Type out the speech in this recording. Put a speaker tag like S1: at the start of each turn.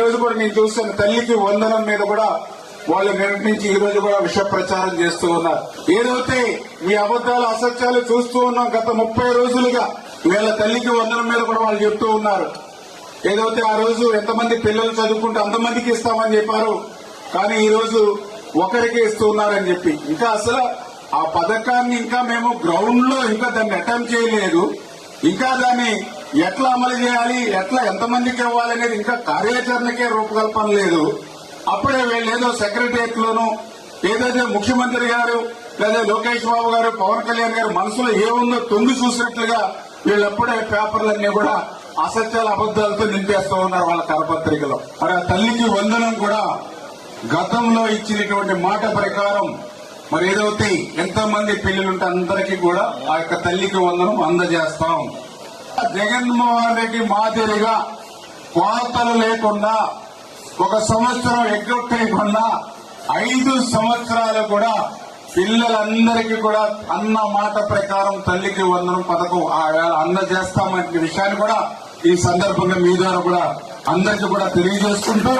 S1: రోజు కూడా నేను చూస్తున్న తల్లికి వందనం మీద కూడా వాళ్ళు నిర్ణయించి ఈ రోజు కూడా విష ప్రచారం చేస్తూ ఉన్నారు. ఏదైతే మీ అబద్దాలు అసత్యాలు చూస్తూ ఉన్నాం గత 30 రోజులుగా, వీళ్ళ తల్లికి వందనం మీద కూడా వాళ్ళు చెప్తూ ఉన్నారు. ఏదైతే ఆ రోజు ఎంతమంది పిల్లలు చదువుకుంటే అంతమందికి ఇస్తామని చెప్పారు, కానీ ఈ రోజు ఒకరికి ఇస్తూ ఉన్నారని చెప్పి, ఇంకా అసలు ఆ పథకాన్ని ఇంకా మేము గ్రౌండ్ లో ఇంకా దాన్ని అటెంప్ట్ చేయలేదు. ఇంకా దాన్ని ఎట్లా అమలు చేయాలి, ఎట్లా ఎంతమందికి ఇవ్వాలనేది ఇంకా కార్యాచరణకే రూపకల్పన లేదు. అప్పుడే వీళ్ళు ఏదో సెక్రటరియట్ లోనూ ఏదైతే ముఖ్యమంత్రి గారు లేదా లోకేష్ బాబు గారు పవన్ కళ్యాణ్ గారు మనసులో ఏముందో తొంగి చూసినట్లుగా వీళ్ళప్పుడే పేపర్లన్నీ కూడా అసత్యాల అబద్దాలతో నింపేస్తూ ఉన్నారు వాళ్ళ కరపత్రికలో. మరి ఆ తల్లికి వందనం కూడా గతంలో ఇచ్చినటువంటి మాట ప్రకారం మరి ఏదైతే ఎంతమంది పిల్లలుంటే అందరికీ కూడా ఆ యొక్క తల్లికి వందనం అందజేస్తాం. జగన్మోహన్ రెడ్డి మాదిరిగా కోతలు లేకుండా 1 సంవత్సరం ఎగ్గొట్టేయకుండా 5 సంవత్సరాలు కూడా పిల్లలందరికీ కూడా అన్న మాట ప్రకారం తల్లికి వందనం పథకం అందజేస్తామనే విషయాన్ని కూడా ఈ సందర్భంగా మీ ద్వారా కూడా అందరికీ కూడా తెలియజేసుకుంటూ